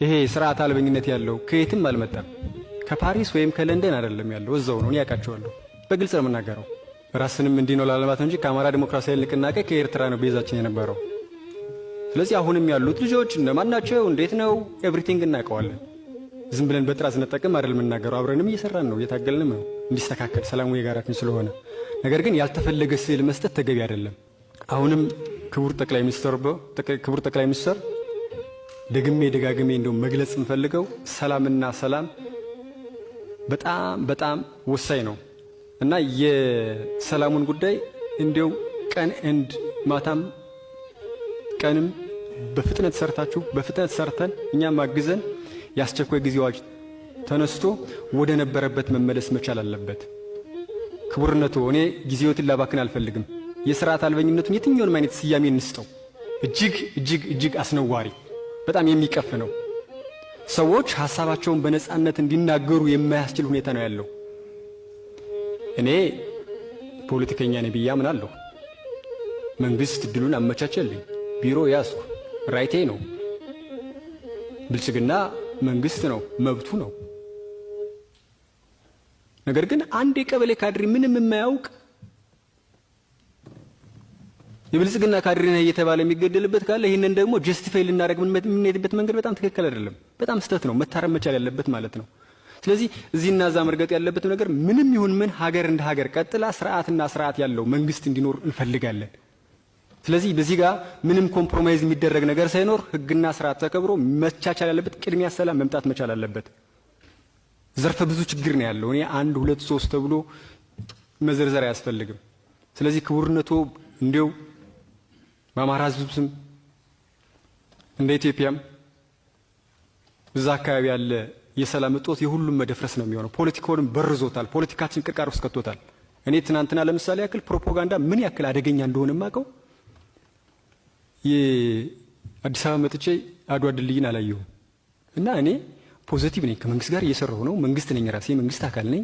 ይሄ ስርዓት አልበኝነት ያለው ከየትም አልመጣም። ከፓሪስ ወይም ከለንደን አይደለም ያለው፣ እዛው ነው። ያውቃቸዋለሁ። በግልጽ ነው የምናገረው። ራስንም እንዲህ ነው ላለማለት እንጂ ከአማራ ዲሞክራሲያዊ ንቅናቄ ከኤርትራ ነው ቤዛችን የነበረው። ስለዚህ አሁንም ያሉት ልጆች እነማን ናቸው፣ እንዴት ነው፣ ኤቭሪቲንግ እናውቀዋለን። ዝም ብለን በጥራዝ ነጠቅም አይደል የምናገረው። አብረንም እየሰራን ነው፣ እየታገልንም ነው እንዲስተካከል ሰላሙ የጋራችን ስለሆነ። ነገር ግን ያልተፈለገ ስዕል መስጠት ተገቢ አይደለም። አሁንም ክቡር ጠቅላይ ሚኒስትር ደግሜ ደጋግሜ እንደው መግለጽ የምፈልገው ሰላምና ሰላም በጣም በጣም ወሳኝ ነው እና የሰላሙን ጉዳይ እንደው ቀን እንድ ማታም ቀንም በፍጥነት ሰርተን እኛም አግዘን ያስቸኳይ ጊዜ አዋጅ ተነስቶ ወደ ነበረበት መመለስ መቻል አለበት። ክቡርነቱ እኔ ጊዜዎትን ላባክን አልፈልግም። የሥርዓት አልበኝነቱን የትኛውንም አይነት ስያሜ እንስጠው። እጅግ አስነዋሪ በጣም የሚቀፍ ነው። ሰዎች ሐሳባቸውን በነጻነት እንዲናገሩ የማያስችል ሁኔታ ነው ያለው። እኔ ፖለቲከኛ ነኝ ብዬ አምናለሁ። መንግስት እድሉን አመቻቸልኝ፣ ቢሮ ያዝኩ፣ ራይቴ ነው። ብልጽግና መንግስት ነው፣ መብቱ ነው። ነገር ግን አንድ የቀበሌ ካድሪ ምንም የማያውቅ የብልጽግና ካድሪ ነህ እየተባለ የሚገደልበት ካለ ይሄንን ደግሞ ጀስቲፋይ ልናደርግ የምንሄድበት መንገድ በጣም ትክክል አይደለም። በጣም ስህተት ነው፣ መታረም መቻል ያለበት ማለት ነው። ስለዚህ እዚህና እዛ መርገጥ ያለበት ነገር ምንም ይሁን ምን ሀገር እንደ ሀገር ቀጥላ ስርዓት ያለው መንግስት እንዲኖር እንፈልጋለን። ስለዚህ በዚህ ጋር ምንም ኮምፕሮማይዝ የሚደረግ ነገር ሳይኖር ህግና ስርዓት ተከብሮ መቻቻል ያለበት፣ ቅድሚያ ሰላም መምጣት መቻል አለበት። ዘርፈ ብዙ ችግር ነው ያለው። እኔ 1 2 3 ተብሎ መዘርዘር አያስፈልግም። ስለዚህ ክቡርነቱ እንዲው በአማራ ህዝብ ስም እንደ ኢትዮጵያም እዛ አካባቢ ያለ የሰላም እጦት የሁሉም መደፍረስ ነው የሚሆነው። ፖለቲካውንም በርዞታል። ፖለቲካችን ቅርቃር ውስጥ ከቶታል። እኔ ትናንትና ለምሳሌ ያክል ፕሮፓጋንዳ ምን ያክል አደገኛ እንደሆነ ማቀው የአዲስ አበባ መጥቼ አድዋ ድልድይን አላየሁም እና እኔ ፖዚቲቭ ነኝ። ከመንግስት ጋር እየሰራሁ ነው። መንግስት ነኝ፣ ራሴ መንግስት አካል ነኝ።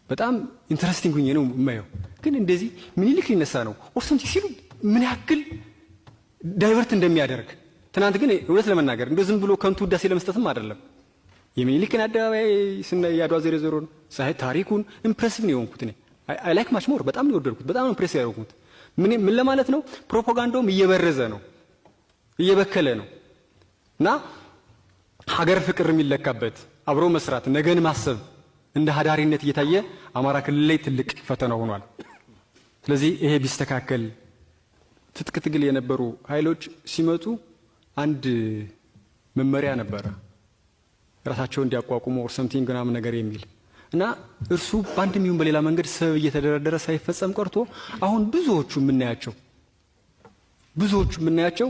በጣም ኢንተረስቲንግ ሆኜ ነው የማየው። ግን እንደዚህ ምኒልክ ሊነሳ ነው ኦርሰንቲ ሲሉ ምን ያክል ዳይቨርት እንደሚያደርግ ትናንት ግን እውነት ለመናገር እንደ ዝም ብሎ ከንቱ ውዳሴ ለመስጠትም አይደለም። የሚኒሊክን አደባባይ ስናይ ያድዋ 00 ነው ሳይ ታሪኩን ኢምፕሬሲቭ ነው የሆንኩት። እኔ አይ ላይክ ማች ሞር በጣም ነው የወደድኩት። በጣም ኢምፕሬስ ያደረኩት ምን ለማለት ነው? ፕሮፓጋንዳውም እየበረዘ ነው፣ እየበከለ ነው እና ሀገር ፍቅር የሚለካበት አብሮ መስራት፣ ነገን ማሰብ እንደ ሀዳሪነት እየታየ አማራ ክልል ላይ ትልቅ ፈተና ሆኗል። ስለዚህ ይሄ ቢስተካከል ትጥቅ ትግል የነበሩ ኃይሎች ሲመጡ አንድ መመሪያ ነበረ ራሳቸውን እንዲያቋቁሙ ኦር ሰምቲንግ ምናምን ነገር የሚል እና እርሱ በአንድም ይሁን በሌላ መንገድ ሰበብ እየተደረደረ ሳይፈጸም ቀርቶ አሁን ብዙዎቹ የምናያቸው